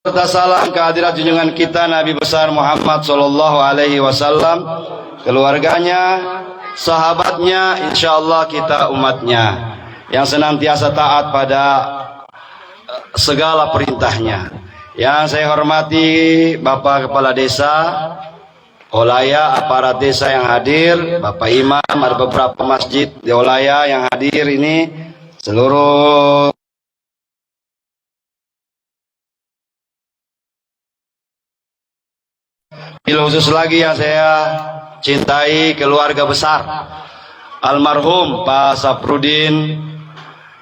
Serta salam kehadirat junjungan kita Nabi besar Muhammad sallallahu alaihi wasallam, keluarganya, sahabatnya, insyaallah kita umatnya yang senantiasa taat pada segala perintahnya. Yang saya hormati Bapak Kepala Desa, Olaya, aparat desa yang hadir, Bapak Imam, ada beberapa masjid di Olaya yang hadir ini, seluruh khusus lagi yang saya cintai, keluarga besar almarhum Pak Saprudin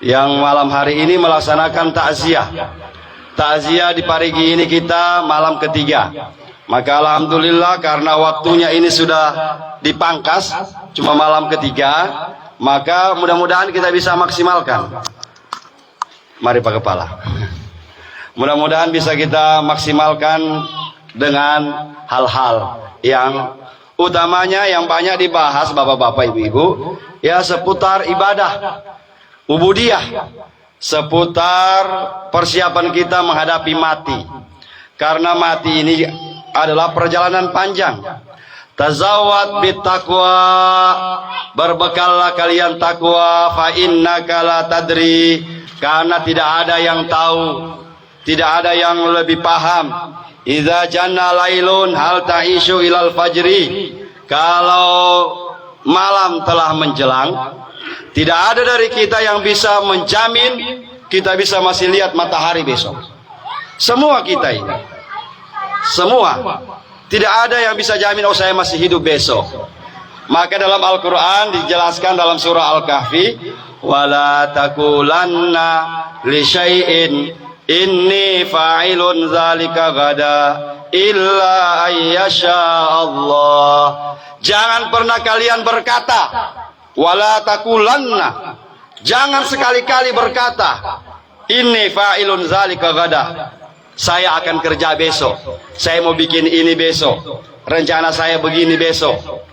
yang malam hari ini melaksanakan takziah di pagi ini kita malam ketiga. Maka alhamdulillah karena waktunya ini sudah dipangkas cuma malam ketiga, maka mudah-mudahan kita bisa maksimalkan. Mari Pak Kepala, mudah-mudahan bisa kita maksimalkan dengan hal-hal yang utamanya yang banyak dibahas bapak-bapak ibu-ibu ya seputar ibadah ubudiyah, seputar persiapan kita menghadapi mati, karena mati ini adalah perjalanan panjang. Tazawwad bittaqwa, berbekallah kalian takwa, fa innaka la tadri, karena tidak ada yang tahu, tidak ada yang lebih paham. Idza janna lailun hal ta'ishu ilal fajri, kalau malam telah menjelang, tidak ada dari kita yang bisa menjamin kita bisa masih lihat matahari besok. Semua kita ini, semua, tidak ada yang bisa jamin oh saya masih hidup besok. Maka dalam Al-Quran dijelaskan dalam surah Al-Kahfi, wala takulanna li syai'in inni fa'ilun zalika gada illa ayyasha Allah. Jangan pernah kalian berkata, wala takulanna, jangan sekali-kali berkata, inni fa'ilun zalika gada, saya akan kerja besok, saya mau bikin ini besok, rencana saya begini besok.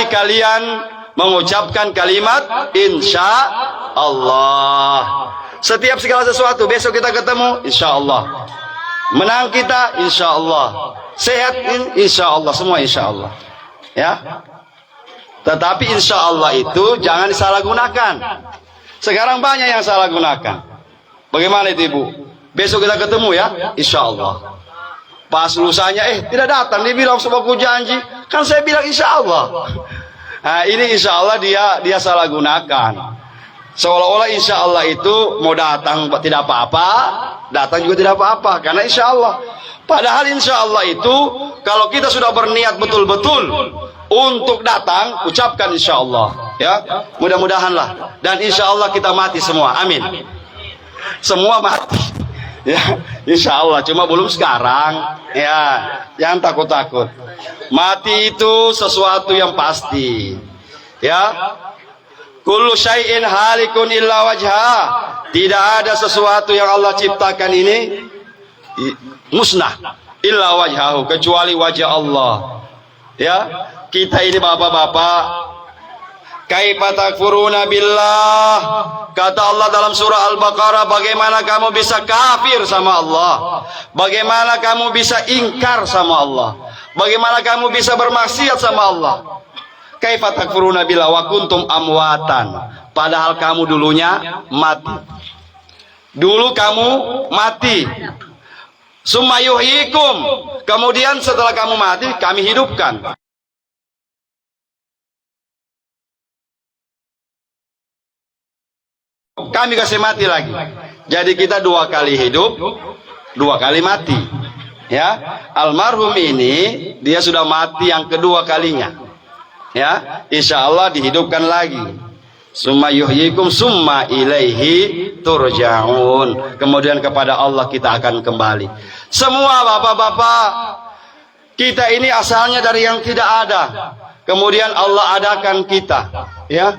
Kalian mengucapkan kalimat insya Allah. Setiap segala sesuatu, besok kita ketemu insya Allah, menang kita insya Allah, sehat insya Allah, semua insya Allah ya. Tetapi insya Allah itu jangan disalahgunakan. Sekarang banyak yang salah gunakan. Bagaimana itu Ibu? Besok kita ketemu ya insya Allah, pas lusanya tidak datang, dia bilang sebuah janji, kan saya bilang insya Allah. Nah, ini insya Allah dia salah gunakan. Seolah-olah insya Allah itu mau datang tidak apa-apa, datang juga tidak apa-apa, karena insya Allah. Padahal insya Allah itu kalau kita sudah berniat betul-betul untuk datang, ucapkan insya Allah ya. Mudah-mudahanlah, dan insya Allah kita mati semua, amin. Semua mati ya, insya Allah, cuma belum sekarang ya, jangan takut-takut. Mati itu sesuatu yang pasti ya. Kullu syai'in halikun illa wajha, tidak ada sesuatu yang Allah ciptakan ini musnah illa wajhahu, kecuali wajah Allah ya. Kita ini bapak-bapak, kaifa takfuruna billah, kata Allah dalam surah Al-Baqarah, bagaimana kamu bisa kafir sama Allah, bagaimana kamu bisa ingkar sama Allah, bagaimana kamu bisa bermaksiat sama Allah. Kaifa takfuruna billah wa kuntum amwatan, padahal kamu dulunya mati. Dulu kamu mati. Summa yuhyikum, kemudian setelah kamu mati kami hidupkan. Kami kasih mati lagi. Jadi kita dua kali hidup, dua kali mati ya. Almarhum ini dia sudah mati yang kedua kalinya ya, insya Allah dihidupkan lagi. Summa yuhyikum summa ilaihi turja'un, kemudian kepada Allah kita akan kembali. Semua bapak-bapak, kita ini asalnya dari yang tidak ada, kemudian Allah adakan kita ya.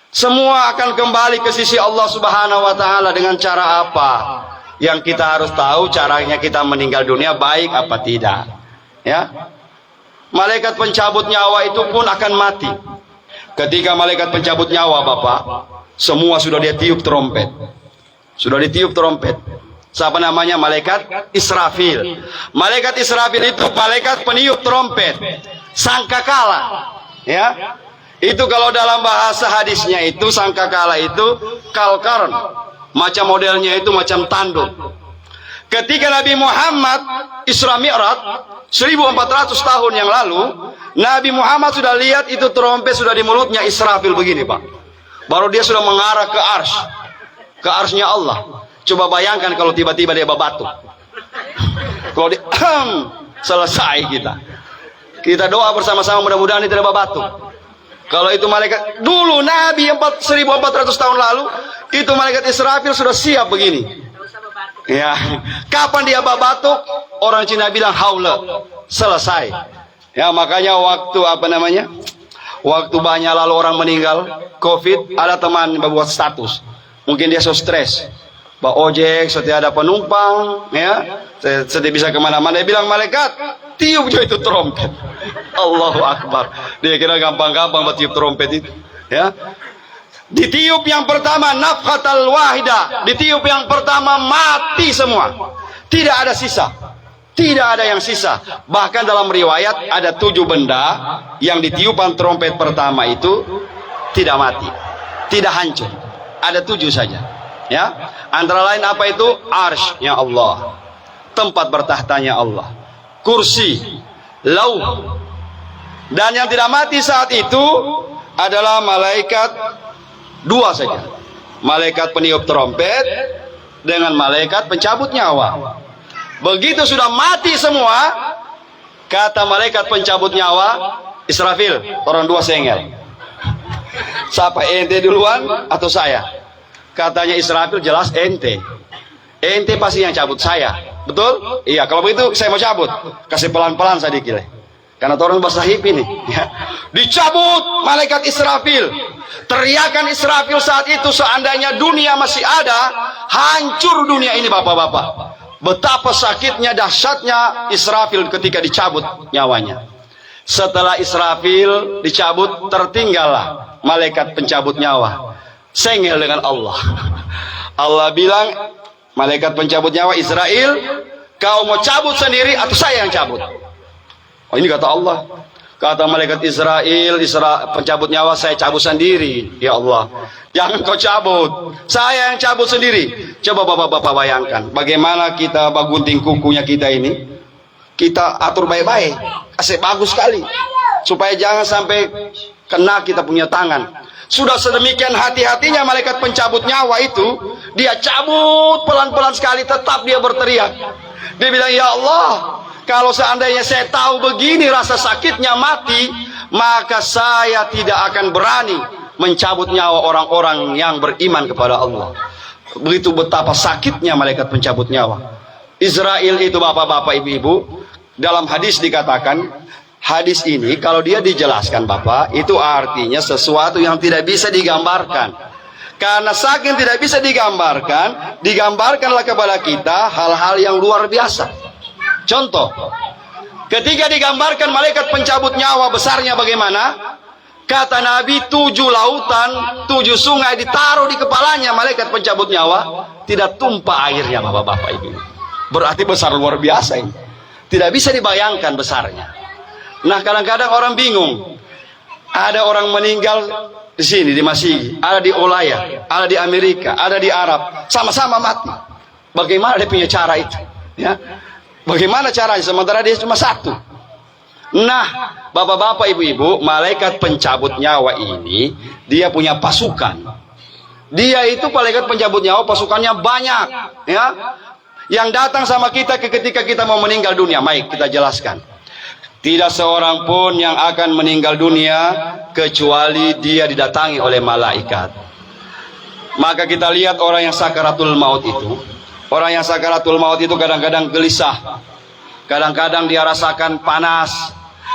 Semua akan kembali ke sisi Allah Subhanahu wa taala. Dengan cara apa? Yang kita harus tahu caranya kita meninggal dunia baik apa tidak ya. Malaikat pencabut nyawa itu pun akan mati. Ketika malaikat pencabut nyawa, Bapak, semua sudah dia tiup trompet. Sudah ditiup trompet. Siapa namanya? Malaikat Israfil. Malaikat Israfil itu malaikat peniup trompet. Sangkakala. Ya. Itu kalau dalam bahasa hadisnya itu sangkakala itu kalkarn. Macam modelnya itu macam tanduk. Ketika Nabi Muhammad Isra Mi'raj 1400 tahun yang lalu, Nabi Muhammad sudah lihat itu trompet sudah di mulutnya Israfil begini, Pak. Baru dia sudah mengarah ke arsy. Ke arsy-nya Allah. Coba bayangkan kalau tiba-tiba dia babatuk. Kalau dia selesai kita. Kita doa bersama-sama mudah-mudahan dia tidak babatuk. Kalau itu malaikat dulu Nabi 1400 tahun lalu, itu malaikat Israfil sudah siap begini. Ya, kapan dia babatuk? Orang Cina bilang haula, selesai. Ya, makanya waktu waktu banyak lalu orang meninggal COVID, ada teman membuat status. Mungkin dia so stres, Pak ojek, setiap ada penumpang, ya, setiap bisa kemana-mana. Dia bilang malaikat, tiup juga itu trompet. Allahu Akbar. Dia kira gampang-gampang buat tiup trompet itu, ya. Ditiup yang pertama nafhatal wahida, ditiup yang pertama mati semua, tidak ada sisa, tidak ada yang sisa. Bahkan dalam riwayat ada 7 benda yang ditiupan trompet pertama itu tidak mati, tidak hancur, ada 7 saja, ya. Antara lain apa itu? Arsy-nya Allah, tempat bertahtanya Allah, kursi, lauh. Dan yang tidak mati saat itu adalah malaikat 2 saja, malaikat peniup trompet dengan malaikat pencabut nyawa. Begitu sudah mati semua, kata malaikat pencabut nyawa Israfil, orang 2 sengel. Siapa, ente duluan atau saya? Katanya Israfil, jelas ente. Ente pasti yang cabut, saya. Betul? Iya, kalau begitu saya mau cabut. Kasih pelan-pelan sedikit. Karena orang bahasa hip ini, ya. Dicabut malaikat Israfil. Teriakan Israfil saat itu, seandainya dunia masih ada, hancur dunia ini, bapak-bapak. Betapa sakitnya, dahsyatnya Israfil ketika dicabut nyawanya. Setelah Israfil dicabut, tertinggallah malaikat pencabut nyawa, sengel dengan Allah. Allah bilang, malaikat pencabut nyawa Israel, kau mau cabut sendiri atau saya yang cabut? Oh, ini kata Allah. Kata malaikat Israel, pencabut nyawa, saya cabut sendiri. Ya Allah, jangan kau cabut, saya yang cabut sendiri. Coba bapak-bapak bayangkan, bagaimana kita gunting kukunya kita ini, kita atur baik-baik, kasih bagus sekali, supaya jangan sampai kena kita punya tangan. Sudah sedemikian hati-hatinya malaikat pencabut nyawa itu, dia cabut pelan-pelan sekali, tetap dia berteriak. Dia bilang, ya Allah, kalau seandainya saya tahu begini rasa sakitnya mati, maka saya tidak akan berani mencabut nyawa orang-orang yang beriman kepada Allah. Begitu betapa sakitnya malaikat pencabut nyawa. Israel itu, bapak-bapak, ibu-ibu, dalam hadis dikatakan, hadis ini kalau dia dijelaskan, bapak, itu artinya sesuatu yang tidak bisa digambarkan. Karena saking tidak bisa digambarkan, digambarkanlah kepada kita hal-hal yang luar biasa. Contoh, ketika digambarkan malaikat pencabut nyawa besarnya bagaimana? Kata Nabi, 7 lautan, 7 sungai ditaruh di kepalanya malaikat pencabut nyawa, tidak tumpah airnya, bapak-bapak ibu. Berarti besar luar biasa ini. Tidak bisa dibayangkan besarnya. Nah, kadang-kadang orang bingung. Ada orang meninggal di sini, di Masigi, ada di Olaya, ada di Amerika, ada di Arab, sama-sama mati. Bagaimana dia punya cara itu? Ya. Bagaimana caranya? Sementara dia cuma 1. Nah, bapak-bapak, ibu-ibu, malaikat pencabut nyawa ini, dia punya pasukan. Dia itu malaikat pencabut nyawa, pasukannya banyak, ya. Yang datang sama kita ketika kita mau meninggal dunia. Baik, kita jelaskan. Tidak seorang pun yang akan meninggal dunia kecuali dia didatangi oleh malaikat. Maka kita lihat orang yang sakaratul maut itu. Orang yang sakaratul maut itu kadang-kadang gelisah, kadang-kadang dia rasakan panas,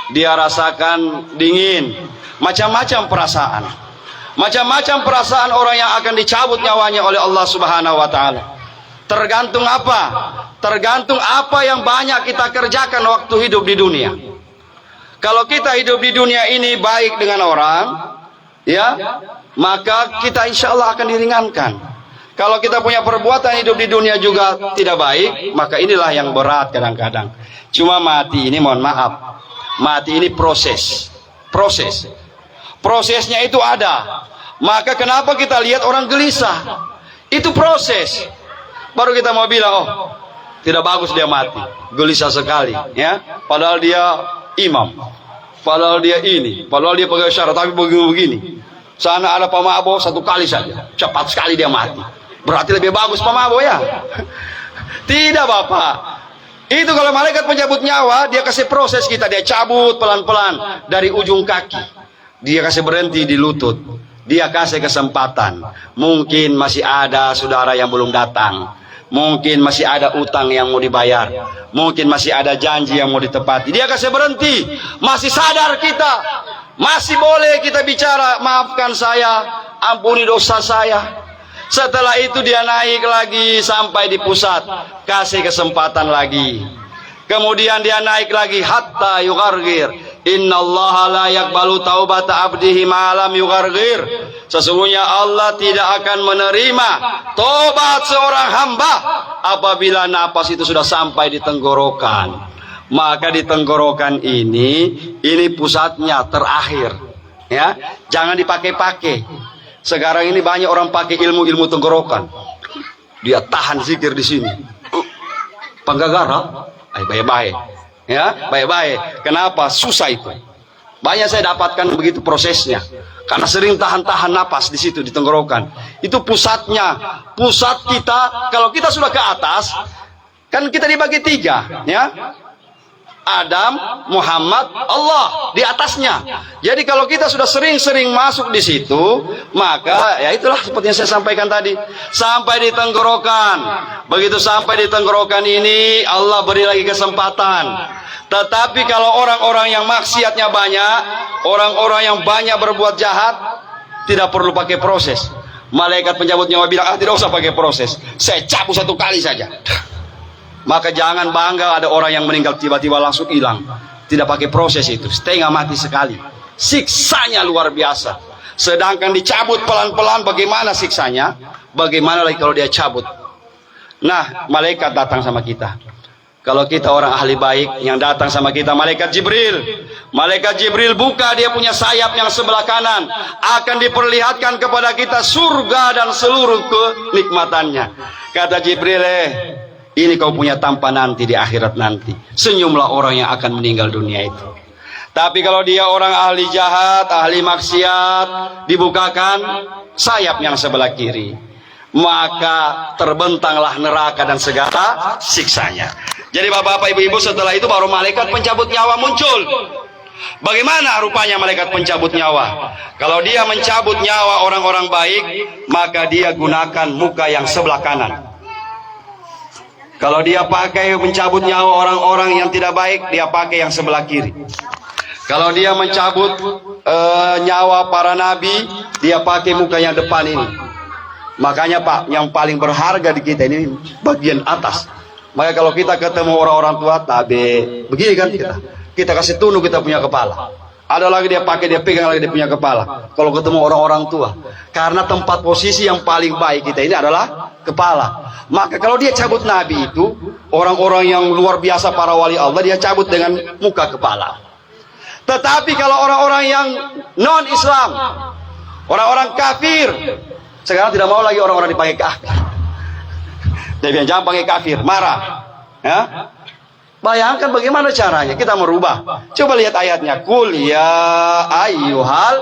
dia rasakan dingin, macam-macam perasaan. Macam-macam perasaan orang yang akan dicabut nyawanya oleh Allah Subhanahu wa Ta'ala. Tergantung apa? Tergantung apa yang banyak kita kerjakan waktu hidup di dunia. Kalau kita hidup di dunia ini baik dengan orang, ya, maka kita insya Allah akan diringankan. Kalau kita punya perbuatan hidup di dunia juga tidak baik, maka inilah yang berat kadang-kadang. Cuma mati ini, mohon maaf, mati ini prosesnya itu ada. Maka kenapa kita lihat orang gelisah? Itu proses. Baru kita mau bilang, oh tidak bagus dia mati, gelisah sekali, ya. Padahal dia imam, padahal dia ini, padahal dia pakai syarat, tapi begini. Sana ada pemabok 1 kali saja, cepat sekali dia mati. Berarti lebih bagus pemabok ya? Tidak Bapak. Itu kalau malaikat pencabut nyawa, dia kasih proses kita, dia cabut pelan-pelan dari ujung kaki. Dia kasih berhenti di lutut. Dia kasih kesempatan. Mungkin masih ada saudara yang belum datang. Mungkin masih ada utang yang mau dibayar. Mungkin masih ada janji yang mau ditepati. Dia kasih berhenti. Masih sadar kita. Masih boleh kita bicara, maafkan saya, ampuni dosa saya. Setelah itu dia naik lagi sampai di pusat, kasih kesempatan lagi. Kemudian dia naik lagi hatta yugargir. Innallaha la yaqbalu taubata abdihi ma lam yugargir. Sesungguhnya Allah tidak akan menerima tobat seorang hamba apabila napas itu sudah sampai di tenggorokan. Maka di tenggorokan ini pusatnya terakhir. Ya, jangan dipakai-pakai. Sekarang ini banyak orang pakai ilmu tenggorokan. Dia tahan zikir di sini. Penggagara, baik-baik. Ya, baik-baik. Kenapa? Susah itu. Banyak saya dapatkan begitu prosesnya. Karena sering tahan-tahan napas di situ di tenggorokan. Itu pusatnya. Pusat kita, kalau kita sudah ke atas, kan kita dibagi 3, ya. Adam, Muhammad, Allah di atasnya. Jadi kalau kita sudah sering-sering masuk di situ, maka ya itulah seperti yang saya sampaikan tadi, sampai di tenggorokan. Begitu sampai di tenggorokan ini, Allah beri lagi kesempatan. Tetapi kalau orang-orang yang maksiatnya banyak, orang-orang yang banyak berbuat jahat, tidak perlu pakai proses. Malaikat pencabut nyawa bilang, tidak usah pakai proses, saya cabut 1 kali saja. Maka jangan bangga ada orang yang meninggal tiba-tiba langsung hilang. Tidak pakai proses itu, setengah mati sekali. Siksanya luar biasa. Sedangkan dicabut pelan-pelan, bagaimana siksanya? Bagaimana lagi kalau dia cabut? Nah, malaikat datang sama kita. Kalau kita orang ahli baik, yang datang sama kita malaikat Jibril. Malaikat Jibril buka dia punya sayap yang sebelah kanan, akan diperlihatkan kepada kita surga dan seluruh kenikmatannya. Kata Jibril, ini kau punya tampan nanti di akhirat nanti. Senyumlah orang yang akan meninggal dunia itu. Tapi kalau dia orang ahli jahat, ahli maksiat, dibukakan sayap yang sebelah kiri, maka terbentanglah neraka dan segala siksanya. Jadi bapak-bapak, ibu-ibu, setelah itu baru malaikat pencabut nyawa muncul. Bagaimana rupanya malaikat pencabut nyawa? Kalau dia mencabut nyawa orang-orang baik, maka dia gunakan muka yang sebelah kanan. Kalau dia pakai mencabut nyawa orang-orang yang tidak baik, dia pakai yang sebelah kiri. Kalau dia mencabut nyawa para nabi, dia pakai muka yang depan ini. Makanya Pak, yang paling berharga di kita ini bagian atas. Maka kalau kita ketemu orang-orang tua, tabe, begini kan kita kasih tunduk kita punya kepala. Ada lagi dia pakai, dia pegang lagi dia punya kepala. Kalau ketemu orang-orang tua, karena tempat posisi yang paling baik kita ini adalah kepala. Maka kalau dia cabut nabi itu, orang-orang yang luar biasa para wali Allah, dia cabut dengan muka kepala. Tetapi kalau orang-orang yang non-Islam, orang-orang kafir, sekarang tidak mau lagi orang-orang dipakai kafir. Dia bilang jangan pakai kafir, marah. Ya? Bayangkan bagaimana caranya kita merubah. Coba lihat ayatnya. Kul ya ayyuhal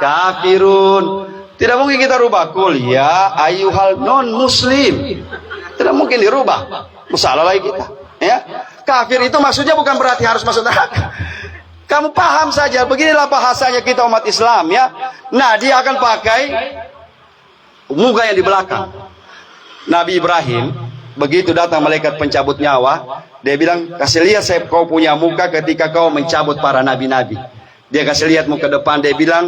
kafirun. Tidak mungkin kita rubah. Kul ya ayyuhal non muslim. Tidak mungkin dirubah. Salah lagi kita. Ya? Kafir itu maksudnya bukan berarti harus masuk neraka. Kamu paham saja. Beginilah bahasanya kita umat Islam, ya. Nah, dia akan pakai muka yang di belakang. Nabi Ibrahim, begitu datang malaikat pencabut nyawa, dia bilang, kasih lihat saya kau punya muka ketika kau mencabut para nabi-nabi. Dia kasih lihat muka depan, dia bilang,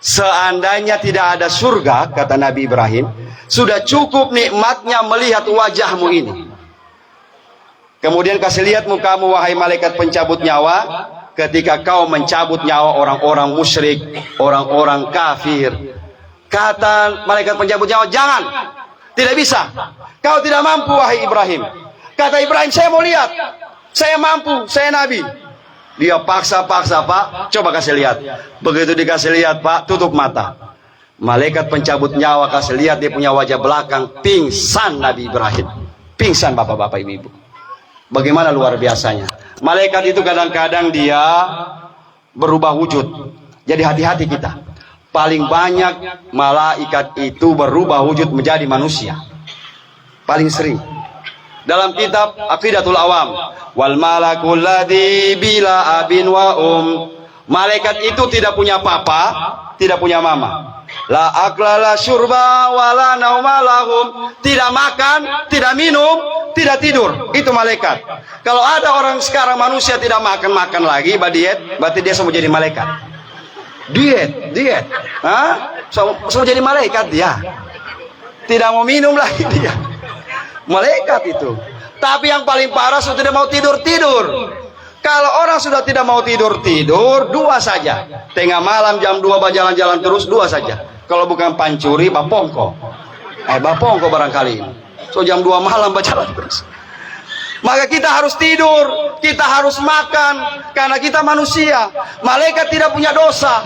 seandainya tidak ada surga, kata Nabi Ibrahim, sudah cukup nikmatnya melihat wajahmu ini. Kemudian kasih lihat mukamu wahai malaikat pencabut nyawa, ketika kau mencabut nyawa orang-orang musyrik, orang-orang kafir. Kata malaikat pencabut nyawa, jangan, tidak bisa, kau tidak mampu wahai Ibrahim. Kata Ibrahim, saya mau lihat, saya mampu, saya nabi. Dia paksa-paksa, Pak, coba kasih lihat. Begitu dikasih lihat, Pak, tutup mata. Malaikat pencabut nyawa kasih lihat dia punya wajah belakang, pingsan Nabi Ibrahim. Pingsan bapak-bapak ibu-ibu. Bagaimana luar biasanya. Malaikat itu kadang-kadang dia berubah wujud. Jadi hati-hati kita. Paling banyak malaikat itu berubah wujud menjadi manusia. Paling sering. Dalam kitab Aqidatul Awam, wal malakul ladzi bila abin wa malaikat itu tidak punya papa, tidak punya mama. La akla la syurba wala nauma lahum, tidak makan, tidak minum, tidak tidur. Itu malaikat. Kalau ada orang sekarang manusia tidak makan lagi, diet, berarti dia semua jadi malaikat. Diet. Semua jadi malaikat dia. Tidak mau minum lagi dia. Malaikat itu. Tapi yang paling parah sudah tidak mau tidur. Kalau orang sudah tidak mau tidur, dua saja. Tengah malam jam 2 jalan-jalan terus, dua saja. Kalau bukan pancuri, bapongko. Bapongko barangkali. So jam 2 malam berjalan terus. Maka kita harus tidur, kita harus makan, karena kita manusia. Malaikat tidak punya dosa.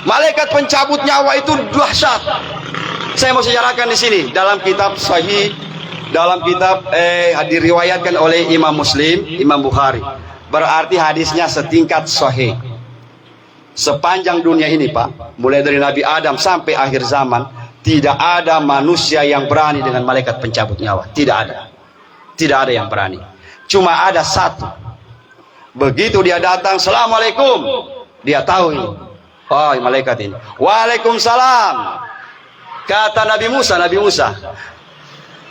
Malaikat pencabut nyawa itu dahsyat. Saya mau sejarahkan di sini dalam kitab Sahih, dalam kitab diriwayatkan oleh Imam Muslim, Imam Bukhari. Berarti hadisnya setingkat sahih. Sepanjang dunia ini, Pak, mulai dari Nabi Adam sampai akhir zaman, tidak ada manusia yang berani dengan malaikat pencabut nyawa. Tidak ada. Tidak ada yang berani. Cuma ada satu. Begitu dia datang, Assalamualaikum, dia tahu ini. Oh, malaikat ini. Waalaikumsalam. Kata Nabi Musa,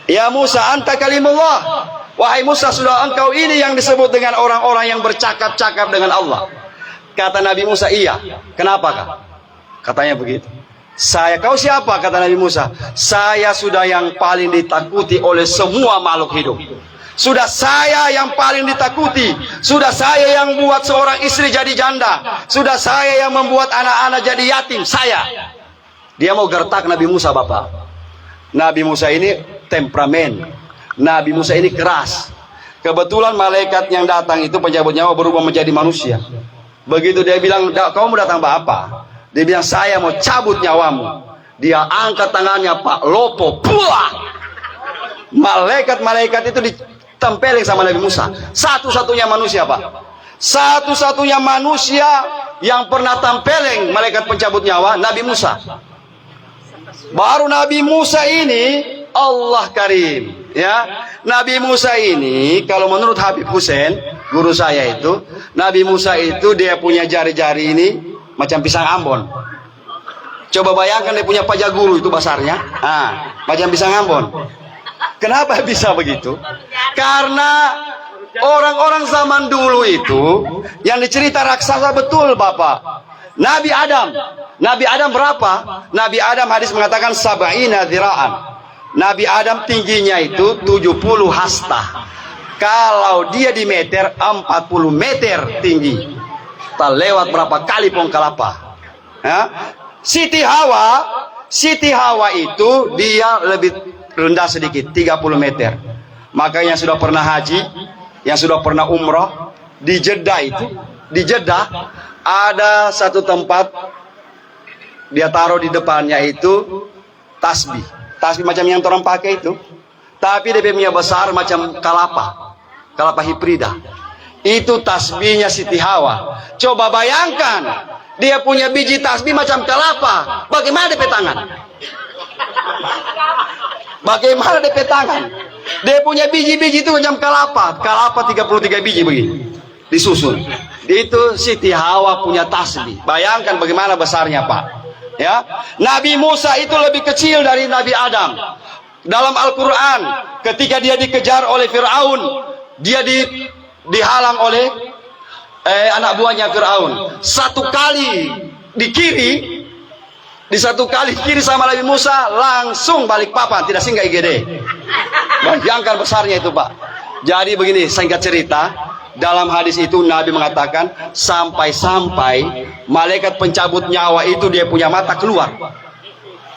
ya Musa, anta kalimullah. Wahai Musa, sudah engkau ini yang disebut dengan orang-orang yang bercakap-cakap dengan Allah. Kata Nabi Musa, iya. Kenapa, Kak? Katanya begitu. Kau siapa? Kata Nabi Musa. Saya sudah yang paling ditakuti oleh semua makhluk hidup. Sudah saya yang paling ditakuti. Sudah saya yang buat seorang istri jadi janda. Sudah saya yang membuat anak-anak jadi yatim. Saya. Dia mau gertak Nabi Musa, Bapak. Nabi Musa ini temperamen. Nabi Musa ini keras. Kebetulan malaikat yang datang itu pencabut nyawa berubah menjadi manusia. Begitu dia bilang, kamu mau datang apa? Dia bilang, saya mau cabut nyawamu. Dia angkat tangannya, Pak, lopo, puah. Malaikat-malaikat itu ditempelin sama Nabi Musa. Satu-satunya manusia, Pak. Satu-satunya manusia yang pernah tempelin malaikat pencabut nyawa, Nabi Musa. Baru Nabi Musa ini, Allah Karim. Ya, Nabi Musa ini, kalau menurut Habib Hussein, guru saya itu, Nabi Musa itu dia punya jari-jari ini macam pisang Ambon. Coba bayangkan dia punya pajak guru itu besarnya, macam pisang Ambon. Kenapa bisa begitu? Karena orang-orang zaman dulu itu yang dicerita raksasa betul, Bapak. Nabi Adam berapa? Nabi Adam hadis mengatakan sab'ina dzira'an. Nabi Adam tingginya itu 70 hasta. Kalau dia di meter, 40 meter tinggi. Tak lewat berapa kali pohon kelapa. Ya? Siti Hawa itu dia lebih rendah sedikit, 30 meter. Maka yang sudah pernah haji, yang sudah pernah umrah, di Jeddah ada satu tempat dia taruh di depannya itu tasbih macam yang orang pakai itu, tapi dia punya besar macam kelapa hibrida. Itu tasbihnya Siti Hawa. Coba bayangkan, dia punya biji tasbih macam kelapa. Bagaimana dia petangan? Bagaimana dia petangan? Dia punya biji-biji itu macam kelapa 33 biji begini, disusun. Itu Siti Hawa punya tasbih. Bayangkan bagaimana besarnya, Pak. Ya, Nabi Musa itu lebih kecil dari Nabi Adam. Dalam Al-Quran, ketika dia dikejar oleh Fir'aun, dia dihalang oleh anak buahnya Fir'aun. Satu kali di kiri sama Nabi Musa, langsung balik papan, tidak singgah IGD. Bayangkan besarnya itu, Pak. Jadi begini, singkat cerita, Dalam hadis itu Nabi mengatakan sampai-sampai malaikat pencabut nyawa itu dia punya mata keluar.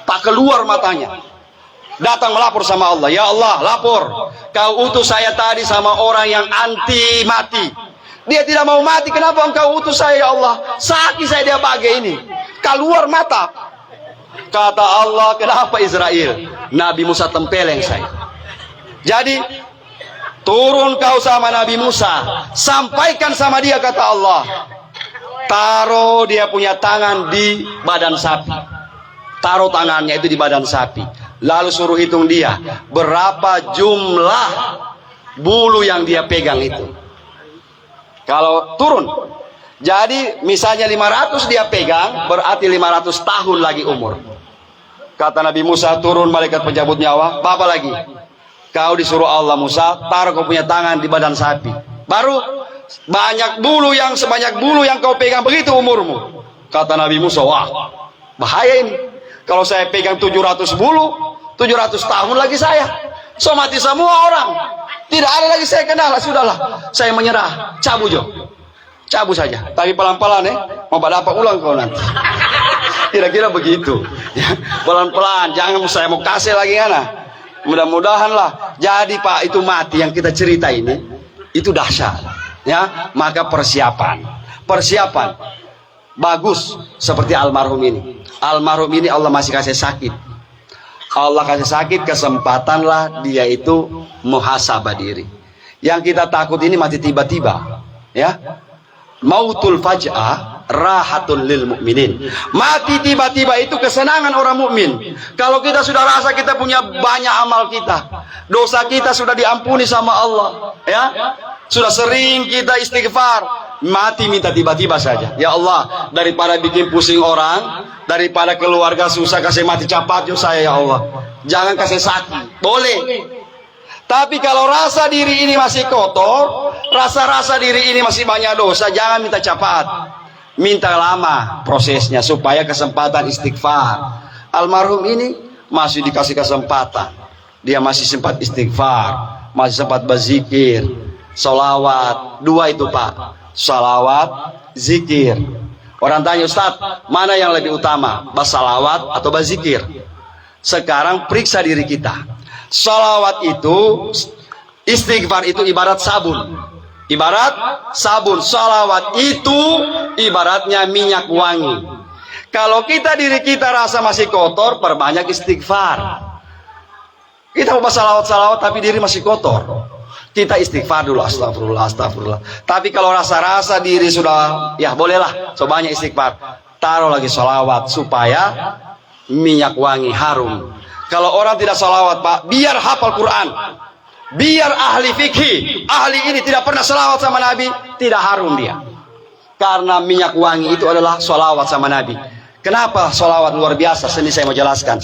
Tak keluar matanya. Datang melapor sama Allah. Ya Allah, lapor. Kau utus saya tadi sama orang yang anti mati. Dia tidak mau mati. Kenapa engkau utus saya ya Allah? Sakit saya dia bagai ini. Keluar mata. Kata Allah, kenapa Israel? Nabi Musa tempeleng saya. Jadi turun kau sama Nabi Musa, sampaikan sama dia, kata Allah, taruh dia punya tangan di badan sapi. Taruh tangannya itu di badan sapi. Lalu suruh hitung dia berapa jumlah bulu yang dia pegang itu. Kalau turun, jadi misalnya 500 dia pegang, berarti 500 tahun lagi umur. Kata Nabi Musa, turun malaikat pencabut nyawa, apa lagi? Kau disuruh Allah, Musa, taruh kau punya tangan di badan sapi. Baru banyak bulu yang sebanyak bulu yang kau pegang, begitu umurmu. Kata Nabi Musa, wah, bahaya ini. Kalau saya pegang 700 bulu, 700 tahun lagi saya. So mati semua orang. Tidak ada lagi saya kenal, sudahlah. Saya menyerah, cabut jo. Cabut saja. Tapi pelan-pelan mau dapat ulang kau nanti. Kira-kira begitu. Pelan-pelan, jangan saya mau kasih lagi ana. Mudah-mudahan lah. Jadi Pak, itu mati yang kita cerita ini itu dahsyat, ya. Maka persiapan bagus seperti almarhum ini. Almarhum ini Allah masih kasih sakit. Allah kasih sakit, kesempatanlah dia itu muhasabah diri. Yang kita takut ini mati tiba-tiba, ya. Mautul faj'ah rahatul lil mukminin. Mati tiba-tiba itu kesenangan orang mukmin. Kalau kita sudah rasa kita punya banyak amal kita, dosa kita sudah diampuni sama Allah, ya. Sudah sering kita istighfar, mati minta tiba-tiba saja. Ya Allah, daripada bikin pusing orang, daripada keluarga susah, kasih mati cepat yo saya ya Allah. Jangan kasih sakit. Boleh. Tapi kalau rasa diri ini masih kotor, rasa diri ini masih banyak dosa, jangan minta cepat. Minta lama prosesnya supaya kesempatan istighfar. Almarhum ini masih dikasih kesempatan. Dia masih sempat istighfar, masih sempat berzikir, sholawat. Dua itu Pak, sholawat, zikir. Orang tanya, Ustaz, mana yang lebih utama, bersalawat atau berzikir? Sekarang periksa diri kita. Sholawat itu, istighfar itu ibarat sabun. Ibarat sabun. Sholawat itu ibaratnya minyak wangi. Kalau diri kita rasa masih kotor, perbanyak istighfar. Kita mau salawat tapi diri masih kotor, kita istighfar dulu, astagfirullah. Tapi kalau rasa diri sudah, ya bolehlah, banyak istighfar. Taruh lagi sholawat supaya minyak wangi harum. Kalau orang tidak sholawat Pak, biar hafal Quran, biar ahli fikih, ahli ini tidak pernah sholawat sama Nabi, tidak harum dia. Karena minyak wangi itu adalah sholawat sama Nabi. Kenapa sholawat luar biasa? Sini saya mau jelaskan.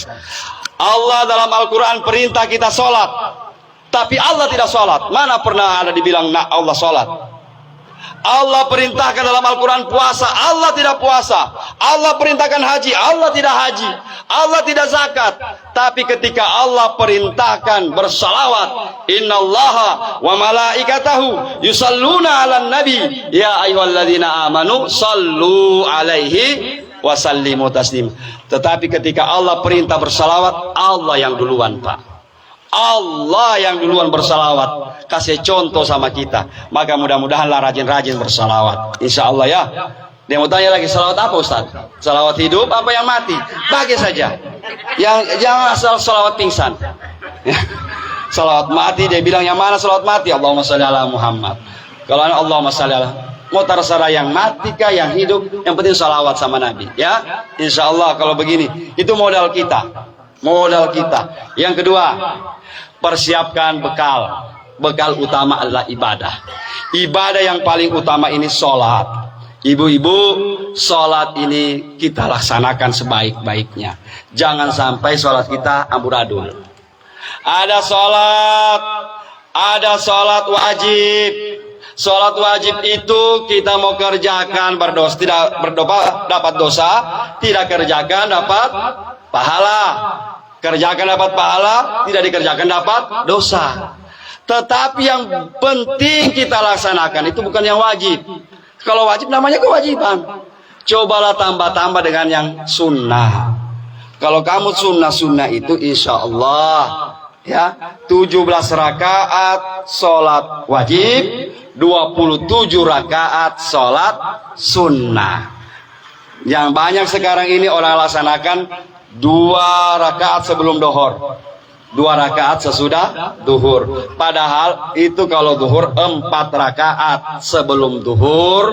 Allah dalam Al-Quran perintah kita sholat, tapi Allah tidak sholat. Mana pernah ada dibilang nak Allah sholat? Allah perintahkan dalam Al-Quran puasa, Allah tidak puasa. Allah perintahkan haji, Allah tidak haji. Allah tidak zakat. Tapi ketika Allah perintahkan bersalawat, innallaha wa malaikatahu yusalluna 'alan nabi ya ayyuhalladzina amanu sallu alaihi wa sallimu taslim. Tetapi ketika Allah perintah bersalawat, Allah yang duluan Pak. Allah yang duluan bersalawat, kasih contoh sama kita. Maka mudah-mudahanlah rajin-rajin bersalawat, insya Allah ya. Dia mau tanya lagi, salawat apa Ustaz? Salawat hidup apa yang mati? Bagi saja. Yang jangan asal salawat pingsan. Salawat mati, dia bilang yang mana salawat mati? Allahumma sholli ala Muhammad. Kalau Allahumma sholli ala, mau terserah yang mati kah yang hidup, yang penting salawat sama Nabi ya. Insya Allah kalau begini, itu modal kita. Modal kita. Yang kedua, persiapkan bekal. Bekal utama adalah ibadah. Ibadah yang paling utama ini sholat. Ibu-ibu, sholat ini kita laksanakan sebaik-baiknya. Jangan sampai sholat kita amburadul. Ada sholat wajib. Sholat wajib itu kita mau kerjakan berdosa, tidak dapat dosa, tidak kerjakan dapat pahala. Kerjakan dapat pahala, tidak dikerjakan dapat dosa. Tetapi yang penting kita laksanakan itu bukan yang wajib. Kalau wajib namanya kewajiban. Cobalah tambah-tambah dengan yang sunnah. Kalau kamu sunnah-sunnah itu insya Allah ya 17 rakaat sholat wajib, 27 rakaat sholat sunnah. Yang banyak sekarang ini orang laksanakan 2 rakaat sebelum duhur, 2 rakaat sesudah duhur. Padahal itu kalau duhur 4 rakaat sebelum duhur,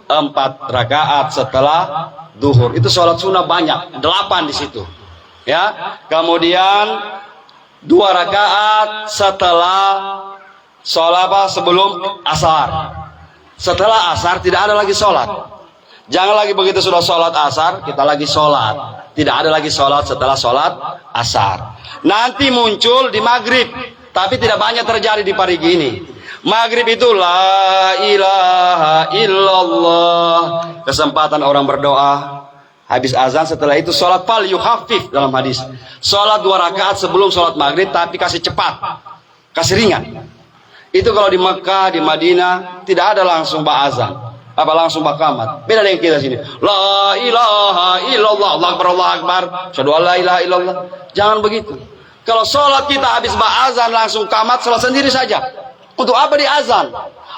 4 rakaat setelah duhur. Itu sholat sunnah banyak, 8 di situ. Ya, kemudian 2 rakaat setelah sholat sebelum asar. Setelah asar tidak ada lagi sholat. Jangan lagi begitu sudah sholat asar kita lagi sholat. Tidak ada lagi sholat setelah sholat asar. Nanti muncul di maghrib, tapi tidak banyak terjadi di pagi ini. Maghrib itu la ilaha illallah, kesempatan orang berdoa. Habis azan, setelah itu sholat fal yukhafif dalam hadis. Sholat 2 rakaat sebelum sholat maghrib, tapi kasih cepat, kasih ringan. Itu kalau di Mekah, di Madinah tidak ada langsung azan, apa langsung qamat. Beda dengan kita sini. La ilaha illallah, Allahu akbar, Allahu akbar. Asyhadu an la ilaha illallah. Jangan begitu. Kalau sholat kita habis azan langsung qamat, sholat sendiri saja. Untuk apa di azan?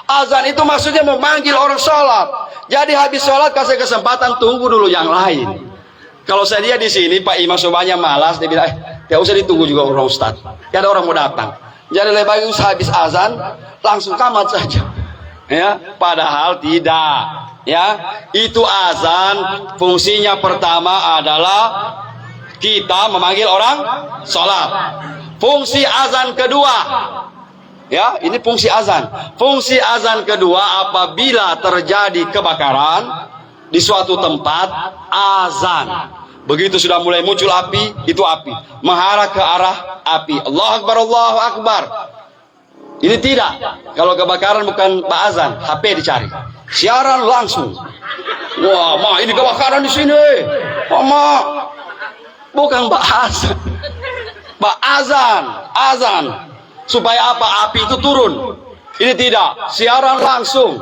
Azan itu maksudnya memanggil orang sholat. Jadi habis sholat kasih kesempatan tunggu dulu yang lain. Kalau saya di sini Pak Imam sobanya malas, dia bilang, tidak usah ditunggu juga orang ustaz. Tidak ada orang mau datang. Jadi lebih bagus habis azan langsung qamat saja. Ya, padahal tidak. Ya, itu azan fungsinya pertama adalah kita memanggil orang sholat. Fungsi azan kedua. Ya, ini fungsi azan. Fungsi azan kedua apabila terjadi kebakaran di suatu tempat, azan. Begitu sudah mulai muncul api, itu api mengarah ke arah api. Allahu akbar, Allahu akbar. Ini tidak. Kalau kebakaran bukan azan, HP dicari. Siaran langsung. Wah, ma ini kebakaran di sini. Ma, bukan azan. Azan, azan. Supaya apa? Api itu turun. Ini tidak, siaran langsung.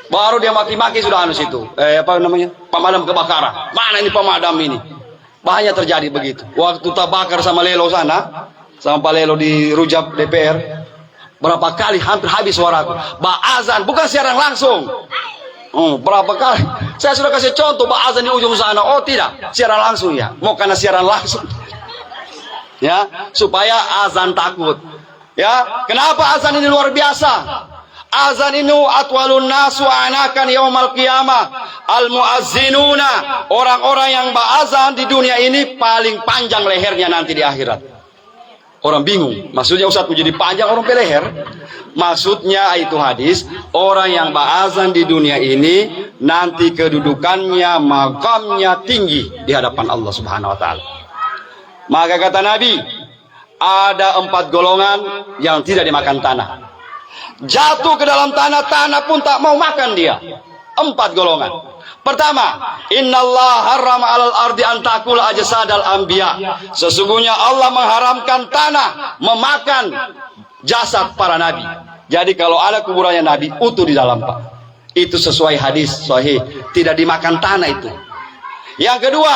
Baru dia maki-maki sudah situ. Apa namanya? Pemadam kebakaran. Mana ini pemadam ini? Banyak terjadi begitu. Waktu terbakar sama Lelo sana, sama Pak Lelo di Rujab DPR, berapa kali hampir habis suaraku. Azan, bukan siaran langsung. Berapa kali? Saya sudah kasih contoh azan di ujung sana. Oh tidak, siaran langsung ya. Mau karena siaran langsung. Ya, supaya azan takut. Ya, kenapa azan ini luar biasa? Azan ini atwalun nasu anakan yaumal qiyamah. Al muazzinuna, orang-orang yang berazan di dunia ini paling panjang lehernya nanti di akhirat. Orang bingung, maksudnya Ustaz menjadi panjang orang peleher. Maksudnya itu hadis, orang yang berazan di dunia ini nanti kedudukannya, makamnya tinggi di hadapan Allah Subhanahu wa taala. Maka kata Nabi, ada 4 golongan yang tidak dimakan tanah. Jatuh ke dalam tanah, tanah pun tak mau makan dia. 4 golongan. Pertama, innallaha harrama 'alal ardi an ta'kula ajsadal anbiya. Sesungguhnya Allah mengharamkan tanah memakan jasad para nabi. Jadi kalau ada kuburannya nabi utuh di dalam, Pak. Itu sesuai hadis sahih, tidak dimakan tanah itu. Yang kedua,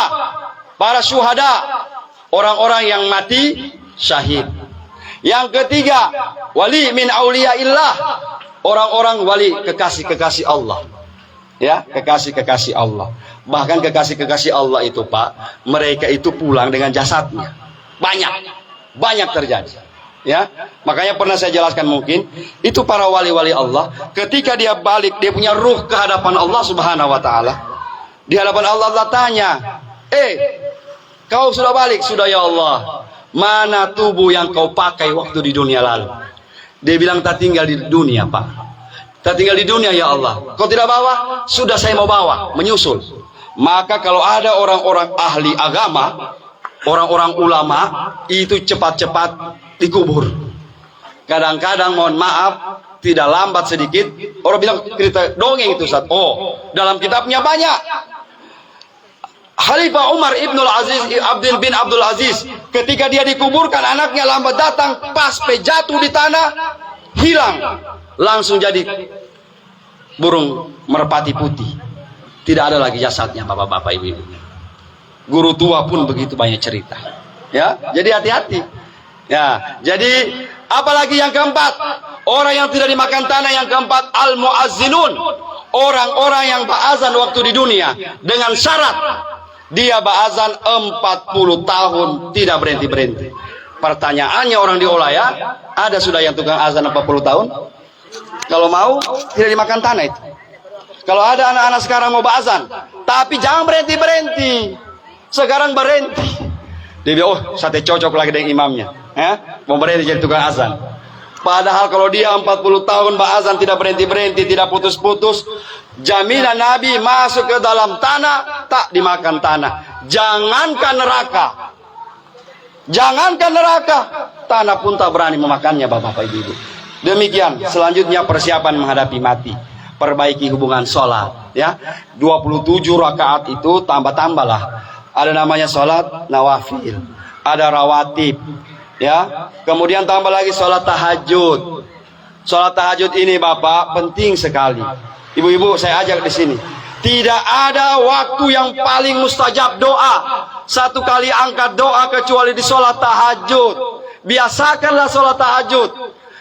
para syuhada, orang-orang yang mati syahid. Yang ketiga, wali min auliyaillah, orang-orang wali kekasih-kekasih Allah. Ya, kekasih-kekasih Allah. Bahkan kekasih-kekasih Allah itu, Pak, mereka itu pulang dengan jasadnya. Banyak terjadi. Ya, makanya pernah saya jelaskan mungkin itu para wali-wali Allah, ketika dia balik, dia punya ruh ke hadapan Allah Subhanahu wa taala. Di hadapan Allah, Allah tanya, kau sudah balik? Sudah ya Allah. Mana tubuh yang kau pakai waktu di dunia lalu? Dia bilang, tak tinggal di dunia, Pak. Tak tinggal di dunia ya Allah. Kau tidak bawa? Sudah saya mau bawa, menyusul. Maka kalau ada orang-orang ahli agama, orang-orang ulama, itu cepat-cepat dikubur. Kadang-kadang mohon maaf, tidak lambat sedikit. Orang bilang cerita dongeng itu, Ustaz. Oh, dalam kitabnya banyak. Khalifah Umar Ibnul Aziz bin Abdul Aziz, ketika dia dikuburkan, anaknya lambat datang, pas jatuh di tanah, hilang, langsung jadi burung merpati putih. Tidak ada lagi jasadnya, bapak-bapak, ibu-ibu. Guru tua pun begitu banyak cerita. Ya, jadi hati-hati. Ya, jadi apalagi yang keempat, orang yang tidak dimakan tanah. Yang keempat, al-muazzinun, orang-orang yang ba'azan waktu di dunia dengan syarat dia ba'azan 40 tahun tidak berhenti-berhenti. Pertanyaannya, orang di Olaya ada sudah yang tukang azan 40 tahun? Kalau mau tidak dimakan tanah itu. Kalau ada anak-anak sekarang mau ba'azan, tapi jangan berhenti-berhenti. Sekarang berhenti. Dia bilang, oh sate cocok lagi dengan imamnya. Mau berhenti jadi tukang azan. Padahal kalau dia 40 tahun ba'azan tidak berhenti-berhenti, tidak putus-putus, jaminan Nabi masuk ke dalam tanah, tak dimakan tanah. Jangankan neraka. Jangankan neraka, tanah pun tak berani memakannya, bapak-bapak, ibu-ibu. Demikian, selanjutnya persiapan menghadapi mati. Perbaiki hubungan sholat. Ya, 27 rakaat itu tambah-tambahlah. Ada namanya sholat nawafil, ada rawatib, ya. Kemudian tambah lagi sholat tahajud. Sholat tahajud ini, bapak, penting sekali. Ibu-ibu, saya ajak di sini. Tidak ada waktu yang paling mustajab doa. Satu kali angkat doa kecuali di sholat tahajud. Biasakanlah sholat tahajud.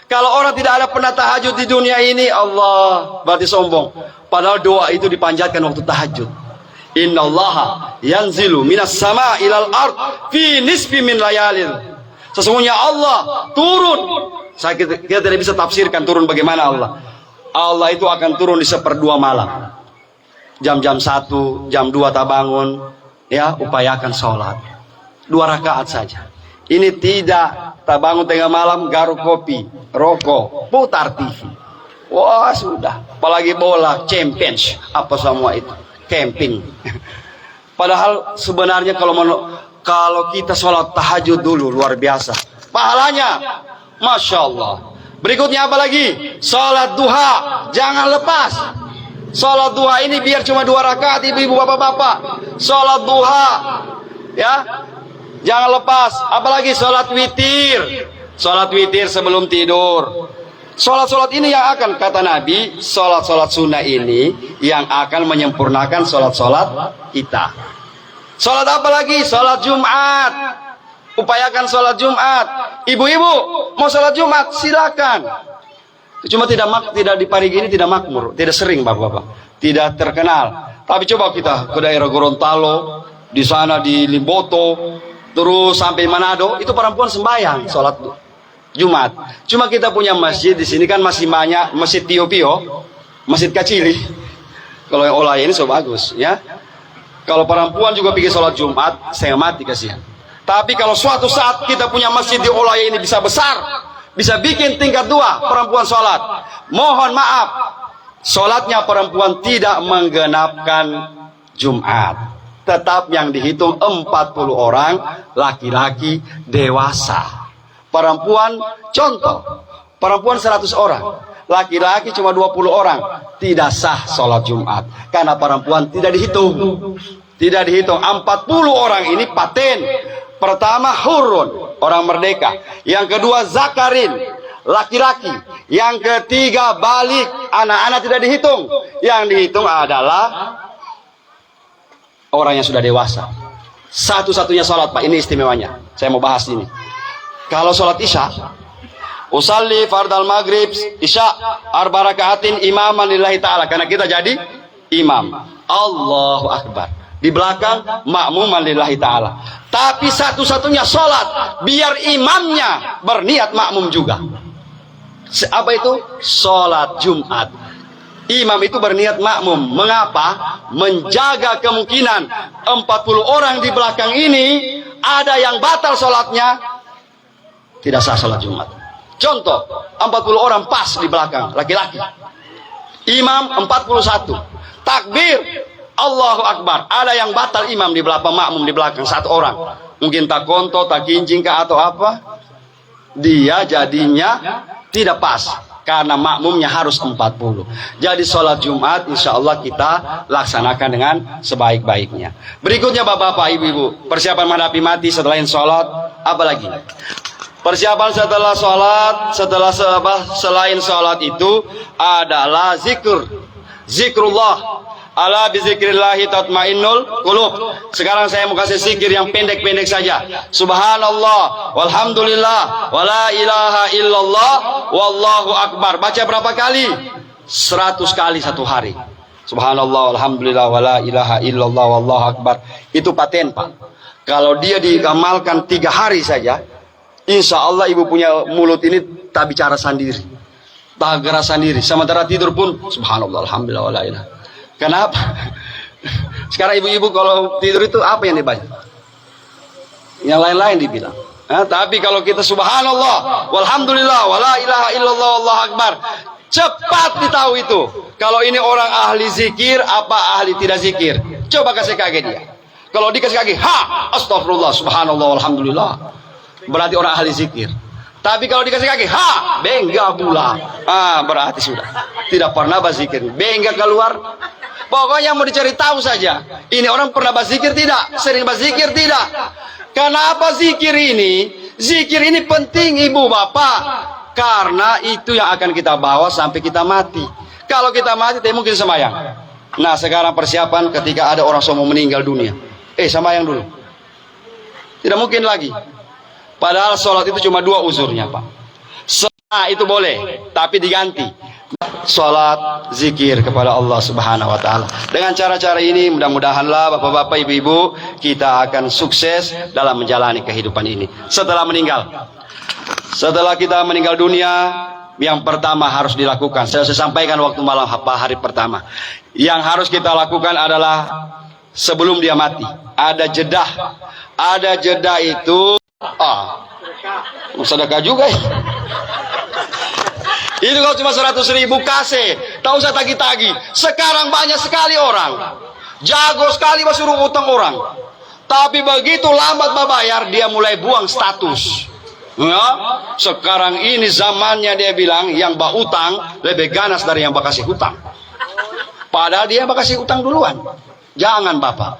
Kalau orang tidak ada pernah tahajud di dunia ini, Allah, berarti sombong. Padahal doa itu dipanjatkan waktu tahajud. Innallaha yanzilu minas sama ilal ard fi nisfi min layalin. Sesungguhnya Allah turun. Kita tidak bisa tafsirkan turun bagaimana Allah. Allah itu akan turun di 1/2 malam. Jam-jam 1, jam 2 tak bangun. Ya, upayakan sholat 2 rakaat saja. Ini tidak tak bangun tengah malam, garuk kopi, rokok, putar TV. Wah sudah. Apalagi bola, Champions, apa semua itu. Camping. Padahal sebenarnya kalau kita sholat tahajud dulu luar biasa pahalanya, masya Allah. Berikutnya apa lagi? Sholat duha, jangan lepas. Sholat duha ini biar cuma 2 rakaat, ibu-ibu, bapak-bapak. Sholat duha, ya, jangan lepas. Apalagi sholat witir. Sholat witir sebelum tidur. Sholat-sholat ini yang akan, kata Nabi, sholat-sholat sunnah ini yang akan menyempurnakan sholat-sholat kita. Sholat apa lagi? Sholat Jumat. Upayakan sholat Jumat. Ibu-ibu mau sholat Jumat silakan. Cuma tidak di Parigi ini tidak makmur, tidak sering, bapak-bapak, tidak terkenal. Tapi coba kita ke daerah Gorontalo, di sana di Limboto, terus sampai Manado, itu perempuan sembahyang sholat Jumat. Cuma kita punya masjid di sini kan masih banyak masjid Tio-Pio, masjid kecil. Kalau yang Olaya ini so bagus, ya. Kalau perempuan juga pergi sholat Jumat, saya mati kasihan. Tapi kalau suatu saat kita punya masjid di Olaya ini bisa besar, bisa bikin tingkat 2 perempuan sholat. Mohon maaf, sholatnya perempuan tidak menggenapkan Jumat. Tetap yang dihitung 40 orang laki-laki dewasa. Perempuan, contoh, perempuan 100 orang, laki-laki cuma 20 orang, tidak sah sholat Jumat. Karena perempuan tidak dihitung. Tidak dihitung. 40 orang ini paten. Pertama hurun, orang merdeka. Yang kedua zakarin, laki-laki. Yang ketiga balik, anak-anak tidak dihitung. Yang dihitung adalah orang yang sudah dewasa. Satu-satunya sholat, Pak, ini istimewanya. Saya mau bahas ini. Kalau sholat isya, usalli fardal maghrib isya arba rakaatin imaman lillahi ta'ala. Karena kita jadi imam. Allahu akbar. Di belakang makmuman lillahi ta'ala. Tapi satu-satunya sholat biar imamnya berniat makmum juga. Apa itu? Sholat Jumat. Imam itu berniat makmum. Mengapa? Menjaga kemungkinan 40 orang di belakang ini ada yang batal sholatnya, tidak sah sholat Jumat. Contoh, 40 orang pas di belakang, laki-laki. Imam 41. Takbir, Allahu Akbar. Ada yang batal imam di belakang, makmum di belakang, 1 orang. Mungkin tak konto, tak kincing kah atau apa. Dia jadinya tidak pas. Karena makmumnya harus 40. Jadi sholat Jumat insya Allah kita laksanakan dengan sebaik-baiknya. Berikutnya bapak-bapak, ibu-ibu, persiapan menghadapi mati setelah sholat, apa lagi? Persiapan setelah sholat, selain sholat itu adalah zikrullah. Ala bizikrillahi tatmainnul qulub. Sekarang saya mau kasih zikir yang pendek-pendek saja. Subhanallah, walhamdulillah, wala ilaha illallah, wallahu akbar. Baca berapa kali? 100 kali satu hari. Subhanallah, alhamdulillah, wala ilaha illallah, wallahu akbar. Itu paten, Pak. Kalau dia diamalkan 3 hari saja, insya Allah ibu punya mulut ini tak bicara sendiri, tak gerak sendiri. Sementara tidur pun subhanallah, alhamdulillah, wala ilaha. Kenapa? Sekarang ibu-ibu kalau tidur itu apa yang dibaca? Yang lain-lain dibilang. Tapi kalau kita subhanallah, walhamdulillah, wala ilaha illallah, wallahu akbar, cepat ditahu itu. Kalau ini orang ahli zikir, apa ahli tidak zikir. Coba kasih kaget dia. Kalau dikasih kaget, astagfirullah, subhanallah, walhamdulillah, berarti orang ahli zikir. Tapi kalau dikasih kaki, bengga pula. Berarti sudah tidak pernah berzikir. Bengga keluar. Pokoknya mau dicari tahu saja. Ini orang pernah berzikir tidak? Sering berzikir tidak? Kenapa zikir ini? Zikir ini penting ibu bapak. Karena itu yang akan kita bawa sampai kita mati. Kalau kita mati, tidak mungkin sembahyang. Nah sekarang persiapan ketika ada orang semua meninggal dunia. Sembahyang dulu. Tidak mungkin lagi. Padahal sholat itu cuma 2 uzurnya, Pak. Itu boleh, tapi diganti. Sholat, zikir kepada Allah Subhanahu wa Ta'ala. Dengan cara-cara ini, mudah-mudahanlah bapak-bapak, ibu-ibu, kita akan sukses dalam menjalani kehidupan ini. Setelah kita meninggal dunia, yang pertama harus dilakukan. Saya sampaikan waktu malam hari pertama. Yang harus kita lakukan adalah sebelum dia mati. Ada jedah. Ada jedah itu. Sedekah juga ya. Itu kalau cuma 100.000 kasih, tak usah tagi-tagi. Sekarang banyak sekali orang jago sekali suruh utang orang, tapi begitu lambat membayar dia mulai buang status. Sekarang ini zamannya dia bilang yang utang lebih ganas dari yang kasih hutang. Padahal dia kasih hutang duluan. Jangan bapak,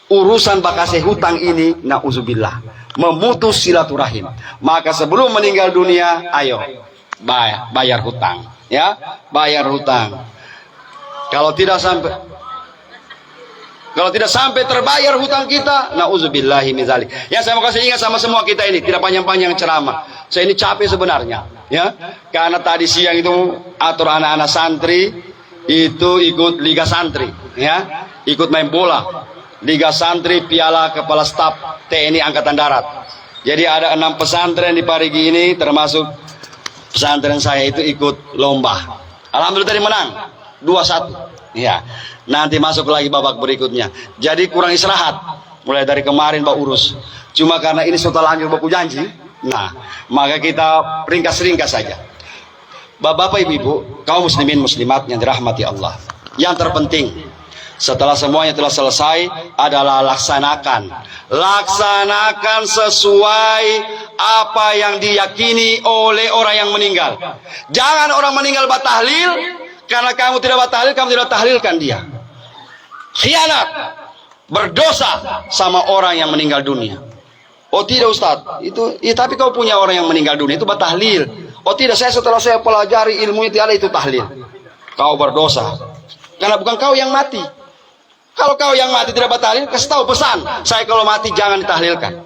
urusan kasih hutang ini nauzubillah, memutus silaturahim. Maka sebelum meninggal dunia, ayo bayar hutang, ya, bayar hutang. Kalau tidak sampai terbayar hutang kita, nauzubillahi min dzalik. Ya, saya mau kasih ingat sama semua kita ini, tidak panjang-panjang ceramah. Saya ini capek sebenarnya, ya. Karena tadi siang itu atur anak-anak santri itu ikut Liga Santri, ya. Ikut main bola. Liga Santri Piala Kepala Staf TNI Angkatan Darat. Jadi ada 6 pesantren di Parigi ini, termasuk pesantren saya itu ikut lomba. Alhamdulillah tadi menang 2-1. Ya. Nanti masuk lagi babak berikutnya. Jadi kurang istirahat. Mulai dari kemarin Pak urus. Cuma karena ini sudah lanjut baku janji. Nah, maka kita ringkas-ringkas saja. Bapak-bapak, ibu-ibu, kaum muslimin muslimat yang dirahmati Allah. Yang terpenting setelah semuanya telah selesai adalah laksanakan sesuai apa yang diyakini oleh orang yang meninggal. Jangan orang meninggal tahlil, karena kamu tidak tahlil, kamu tidak tahlilkan dia. Khianat, berdosa sama orang yang meninggal dunia. Oh tidak Ustaz, itu ya, tapi kau punya orang yang meninggal dunia itu tahlil. Oh tidak, setelah saya pelajari ilmu itu ada itu tahlil. Kau berdosa karena bukan kau yang mati. Kalau kau yang mati tidak tahlil, kasih tahu pesan, saya kalau mati jangan ditahlilkan.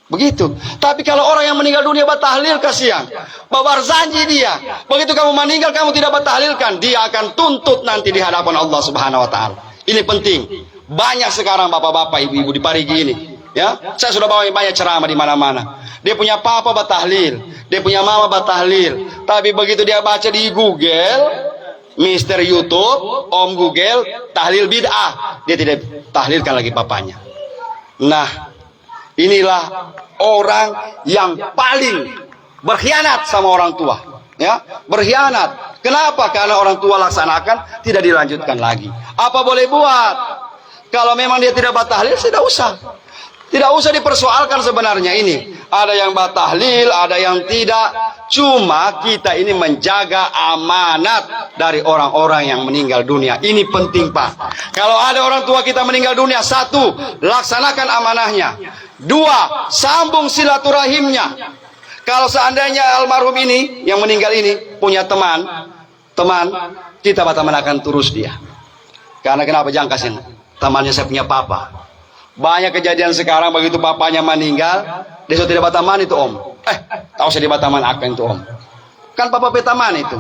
Begitu. Tapi kalau orang yang meninggal dunia tahlil, kasihan, babar janji dia. Begitu kamu meninggal kamu tidak tahlilkan, dia akan tuntut nanti di hadapan Allah Subhanahu wa Ta'ala. Ini penting. Banyak sekarang bapak-bapak, ibu-ibu di Parigi ini, ya. Saya sudah bawa banyak ceramah di mana-mana. Dia punya papa tahlil, dia punya mama tahlil. Tapi begitu dia baca di Google, Mister YouTube, Om Google, tahlil bid'ah, dia tidak tahlilkan lagi papanya. Nah, inilah orang yang paling berkhianat sama orang tua, ya, berkhianat. Kenapa? Karena orang tua laksanakan, tidak dilanjutkan lagi. Apa boleh buat? Kalau memang dia tidak tahlil, tidak usah. Tidak usah dipersoalkan sebenarnya ini. Ada yang tahlil, ada yang tidak. Cuma kita ini menjaga amanat dari orang-orang yang meninggal dunia. Ini penting Pak. Kalau ada orang tua kita meninggal dunia, 1, laksanakan amanahnya. 2, sambung silaturahimnya. Kalau seandainya almarhum ini yang meninggal ini punya teman, kita teman akan terus dia. Karena kenapa? Jangan kasih temannya saya punya papa. Banyak kejadian sekarang begitu papanya meninggal, dia sudah tidak berteman itu om. Tahu saya di Bataman akan itu om. Kan papa petaman itu.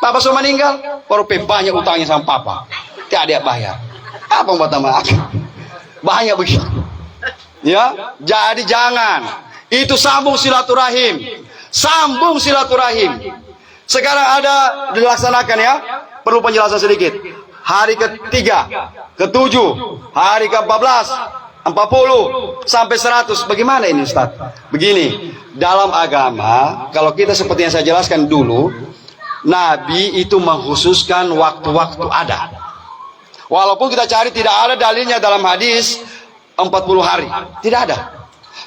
Papa sudah meninggal, baru banyak utangnya sama papa. Tidak ada bayar. Apa Bataman akan? Banyak begitu. Ya, jadi jangan. Itu sambung silaturahim. Sambung silaturahim. Sekarang ada dilaksanakan ya. Perlu penjelasan sedikit. Hari ketiga, ketujuh, hari ke-14, 40 sampai 100. Bagaimana ini Ustaz? Begini, dalam agama, kalau kita seperti yang saya jelaskan dulu, Nabi itu mengkhususkan waktu-waktu ada. Walaupun kita cari tidak ada dalilnya dalam hadis 40 hari. Tidak ada.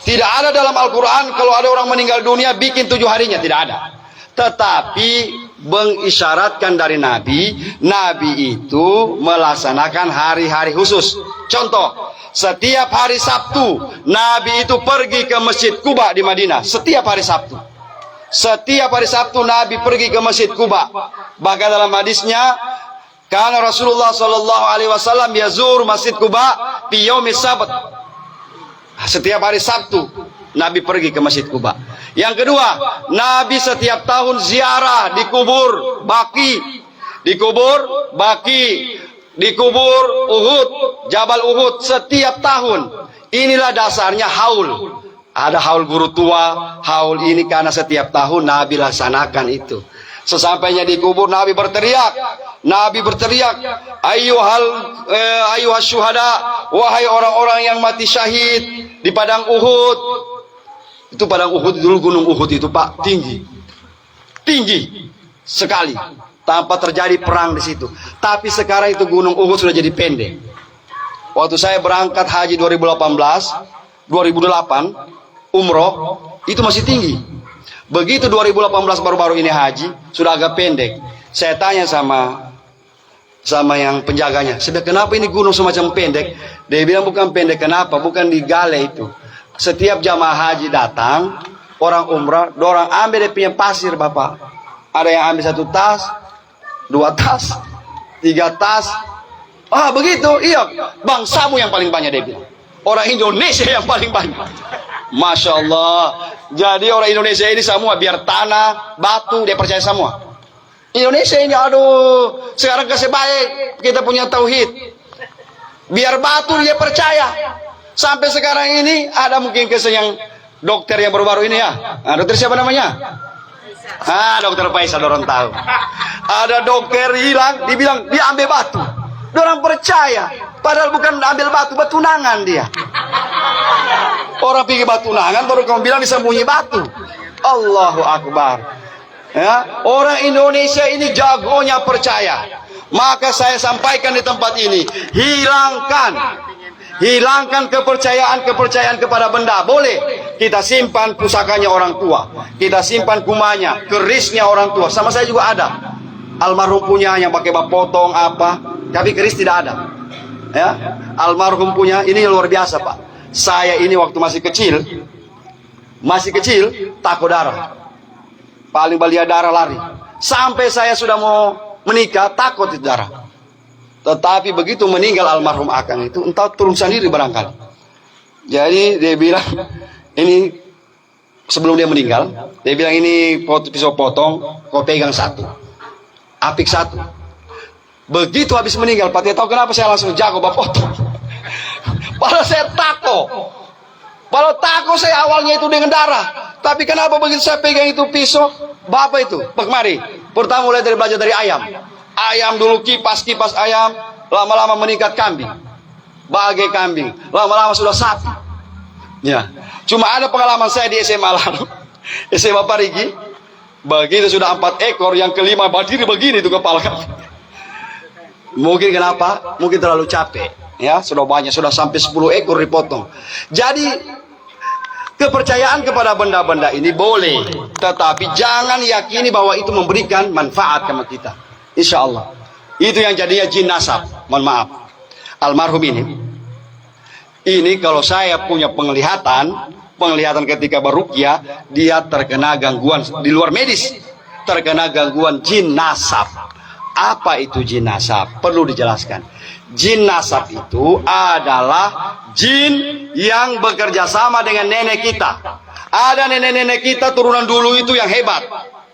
Tidak ada dalam Al-Quran kalau ada orang meninggal dunia bikin 7 harinya. Tidak ada. Tetapi mengisyaratkan dari Nabi, Nabi itu melaksanakan hari-hari khusus. Contoh, setiap hari Sabtu, Nabi itu pergi ke Masjid Quba di Madinah. Setiap hari Sabtu. Setiap hari Sabtu Nabi pergi ke Masjid Quba. Bahkan dalam hadisnya, karena Rasulullah Sallallahu Alaihi Wasallam yazur Masjid Quba fi yaumis Sabt. Setiap hari Sabtu Nabi pergi ke Masjid Quba. Yang kedua, Nabi setiap tahun ziarah di kubur Baqi, di kubur Baqi, di kubur Uhud, Jabal Uhud setiap tahun. Inilah dasarnya haul. Ada haul guru tua, haul ini karena setiap tahun Nabi laksanakan itu. Sesampainya di kubur Nabi berteriak, ayyuhas syuhada, wahai orang-orang yang mati syahid di padang Uhud. Itu padang Uhud dulu, gunung Uhud itu Pak, tinggi sekali, tanpa terjadi perang di situ. Tapi sekarang itu gunung Uhud sudah jadi pendek. Waktu saya berangkat haji 2008 umroh itu masih tinggi. Begitu 2018 baru-baru ini haji sudah agak pendek. Saya tanya sama yang penjaganya, "Sudah kenapa ini gunung semacam pendek?" Dia bilang bukan pendek, kenapa? Bukan digale itu. Setiap jamaah haji datang, orang umrah, orang ambil dia punya pasir Bapak. Ada yang ambil 1 tas, 2 tas, 3 tas. Ah begitu, iya. Bangsamu yang paling banyak dia bilang. Orang Indonesia yang paling banyak. Masya Allah. Jadi orang Indonesia ini semua biar tanah, batu dia percaya semua. Indonesia ini aduh, sekarang kasih baik kita punya tauhid. Biar batu dia percaya. Sampai sekarang ini ada mungkin yang dokter yang baru-baru ini ya. Nah, dokter siapa namanya? Dokter Faisal, orang tahu. Ada dokter hilang, dibilang dia ambil batu. Orang percaya, padahal bukan ambil batu, batunangan dia. Orang pikir batunangan, baru kamu bilang disembunyi batu. Allahu Akbar. Ya, orang Indonesia ini jagonya percaya. Maka saya sampaikan di tempat ini, hilangkan kepercayaan kepada benda. Boleh kita simpan pusakanya orang tua, kita simpan kumanya, kerisnya orang tua. Sama saya juga ada. Almarhum punya yang pakai potong apa, tapi keris tidak ada. Ya, almarhum punya ini luar biasa Pak. Saya ini waktu masih kecil takut darah. Paling balia darah lari. Sampai saya sudah mau menikah takut itu darah. Tetapi begitu meninggal almarhum Akang itu entah turun sendiri barangkali. Jadi dia bilang ini sebelum dia meninggal, dia bilang ini pisau potong, kau pegang 1, apik 1. Begitu habis meninggal, Pak, dia tahu kenapa saya langsung jago potong. Padahal saya takut. Kalau takut saya awalnya itu dengan darah. Tapi kenapa begitu saya pegang itu pisau, Bapak itu, kemari. Pertama mulai belajar dari ayam. Ayam dulu kipas ayam, lama-lama meningkat kambing, bagai kambing, lama-lama sudah sapi. Ya, cuma ada pengalaman saya di SMA lalu, SMA Parigi, begitu sudah 4 ekor, yang kelima berdiri begini itu kepala kambing. Mungkin kenapa? Mungkin terlalu capek. Ya, sudah banyak, sudah sampai 10 ekor dipotong. Jadi kepercayaan kepada benda-benda ini boleh, tetapi jangan yakini bahwa itu memberikan manfaat kepada kita. Insya Allah itu yang jadinya jin nasab. Mohon maaf, almarhum ini kalau saya punya penglihatan penglihatan ketika beruqyah, dia terkena gangguan di luar medis, terkena gangguan jin nasab. Apa itu jin nasab? Perlu dijelaskan. Jin nasab itu adalah jin yang bekerja sama dengan nenek kita. Ada nenek-nenek kita turunan dulu itu yang hebat,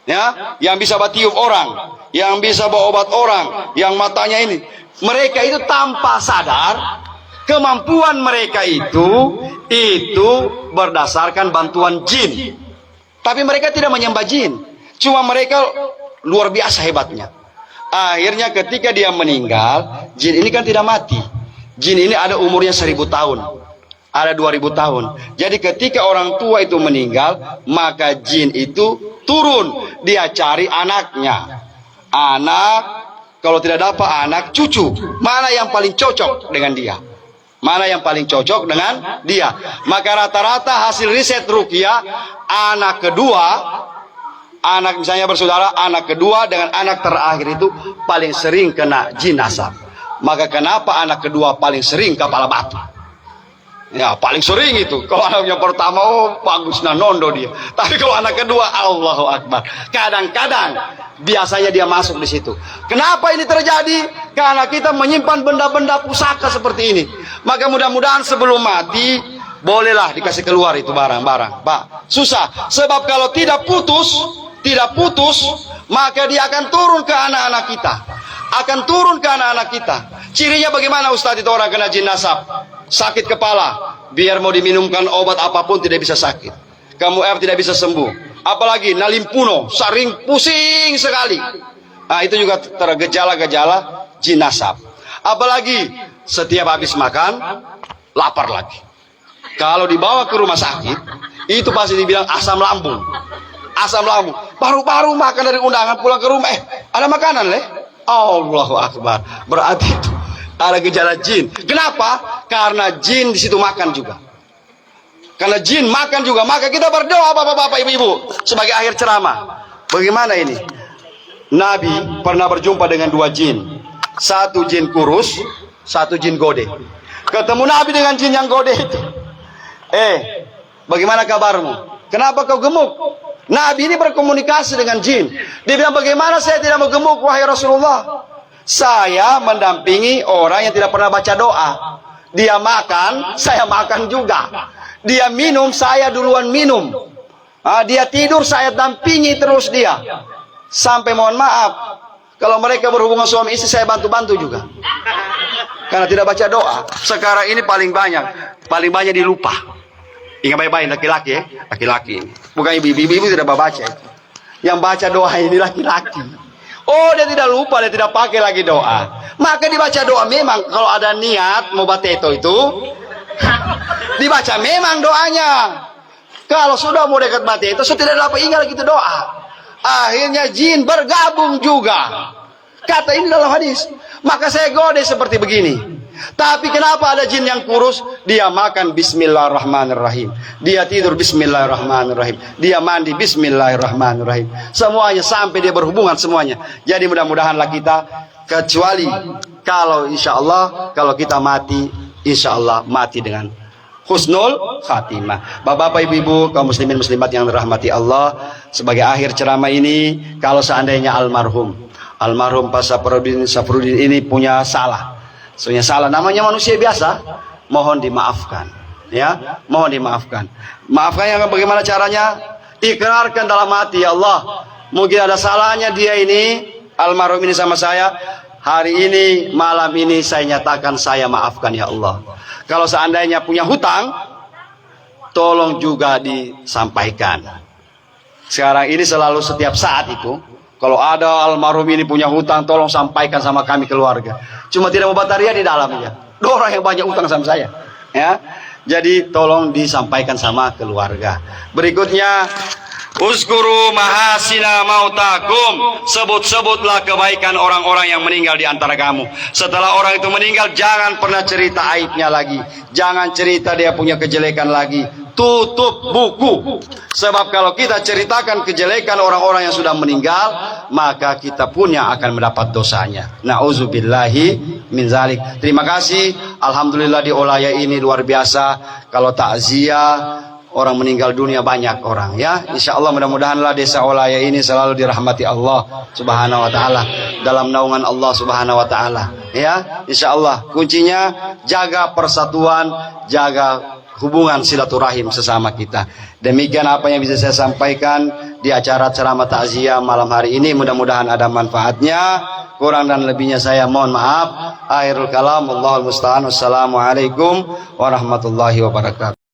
ya, yang bisa tiup orang, yang bisa bawa obat orang, yang matanya ini. Mereka itu tanpa sadar kemampuan mereka itu berdasarkan bantuan jin. Tapi mereka tidak menyembah jin, cuma mereka luar biasa hebatnya. Akhirnya ketika dia meninggal, jin ini kan tidak mati. Jin ini ada umurnya 1000 tahun, ada 2000 tahun. Jadi ketika orang tua itu meninggal, maka jin itu turun, dia cari anaknya. Anak, kalau tidak dapat anak, cucu. Mana yang paling cocok dengan dia? Mana yang paling cocok dengan dia? Maka rata-rata hasil riset ruqyah, anak kedua, anak misalnya bersaudara, anak kedua dengan anak terakhir itu paling sering kena jin nasab. Maka kenapa anak kedua paling sering kepala batu? Ya, paling sering itu. Kalau anaknya pertama, oh bagus, nah nondo dia. Tapi kalau anak kedua, Allahu Akbar. Kadang-kadang biasanya dia masuk di situ. Kenapa ini terjadi? Karena kita menyimpan benda-benda pusaka seperti ini. Maka mudah-mudahan sebelum mati, bolehlah dikasih keluar itu barang-barang. Pak, susah. Sebab kalau tidak putus, maka dia akan turun ke anak-anak kita. Akan turun ke anak-anak kita. Cirinya bagaimana Ustaz itu orang kena jin nasab? Sakit kepala, biar mau diminumkan obat apapun tidak bisa sakit. Kamu tidak bisa sembuh. Apalagi nalimpuno, sering pusing sekali. Nah, itu juga tergejala-gejala jin nasab. Apalagi setiap habis makan, lapar lagi. Kalau dibawa ke rumah sakit, itu pasti dibilang asam lambung. Asam lambung. Baru-baru makan dari undangan, pulang ke rumah, ada makanan leh. Allahu Akbar. Berarti itu ada gejala jin. Kenapa? Karena jin di situ makan juga. Karena jin makan juga. Maka kita berdoa bapak-bapak, ibu-ibu, sebagai akhir ceramah. Bagaimana ini? Nabi pernah berjumpa dengan 2 jin. Satu jin kurus, satu jin gode. Ketemu Nabi dengan jin yang gode itu. Bagaimana kabarmu? Kenapa kau gemuk? Nabi ini berkomunikasi dengan jin. Dia bilang, bagaimana saya tidak mau gemuk, wahai Rasulullah? Saya mendampingi orang yang tidak pernah baca doa. Dia makan, saya makan juga. Dia minum, saya duluan minum. Dia tidur, saya dampingi terus dia. Sampai mohon maaf, kalau mereka berhubungan suami istri, saya bantu-bantu juga. Karena tidak baca doa. Sekarang ini paling banyak dilupa. Ingat baik-baik, laki-laki ya, laki-laki ini. Bukan ibu-ibu tidak baca. Yang baca doa ini laki-laki. Oh, dia tidak lupa, dia tidak pakai lagi doa. Maka dibaca doa memang. Kalau ada niat mau bateto itu, dibaca memang doanya. Kalau sudah mau dekat bateto, sudah tidak dapat ingat gitu doa. Akhirnya jin bergabung juga. Kata ini dalam hadis. Maka saya gode seperti begini. Tapi kenapa ada jin yang kurus? Dia makan bismillahirrahmanirrahim. Dia tidur bismillahirrahmanirrahim. Dia mandi bismillahirrahmanirrahim. Semuanya sampai dia berhubungan semuanya. Jadi mudah-mudahanlah kita, kecuali kalau insya Allah, kalau kita mati, insya Allah mati dengan husnul khatimah. Bapak-bapak, ibu-ibu, kaum muslimin muslimat yang dirahmati Allah, sebagai akhir ceramah ini, kalau seandainya almarhum Pak Safruddin ini punya salah, namanya manusia biasa, mohon dimaafkan, ya, mohon dimaafkan. Maafkan yang bagaimana caranya? Ikrarkan dalam hati, ya Allah, mungkin ada salahnya dia ini, almarhum ini sama saya. Hari ini, malam ini saya nyatakan saya maafkan, ya Allah. Kalau seandainya punya hutang, tolong juga disampaikan. Sekarang ini selalu setiap saat itu, kalau ada almarhum ini punya hutang, tolong sampaikan sama kami keluarga. Cuma tidak mau bataria di dalamnya. Orang yang banyak hutang sama saya, ya. Jadi tolong disampaikan sama keluarga. Berikutnya, uzkuru mahasina mautakum. Sebut-sebutlah kebaikan orang-orang yang meninggal di antara kamu. Setelah orang itu meninggal, jangan pernah cerita aibnya lagi. Jangan cerita dia punya kejelekan lagi. Tutup buku. Sebab kalau kita ceritakan kejelekan orang-orang yang sudah meninggal, maka kita pun yang akan mendapat dosanya. Na'udzubillahi min zalik. Terima kasih. Alhamdulillah di Olaya ini luar biasa. Kalau takziah, orang meninggal dunia banyak orang ya. Insya Allah mudah-mudahanlah desa Olaya ini selalu dirahmati Allah Subhanahu wa taala, dalam naungan Allah Subhanahu wa taala ya. Insya Allah kuncinya jaga persatuan, jaga hubungan silaturahim sesama kita. Demikian apa yang bisa saya sampaikan di acara ceramah takziah malam hari ini. Mudah-mudahan ada manfaatnya. Kurang dan lebihnya saya mohon maaf. Akhirul kalam, Allahul musta'an. Wassalamualaikum warahmatullahi wabarakatuh.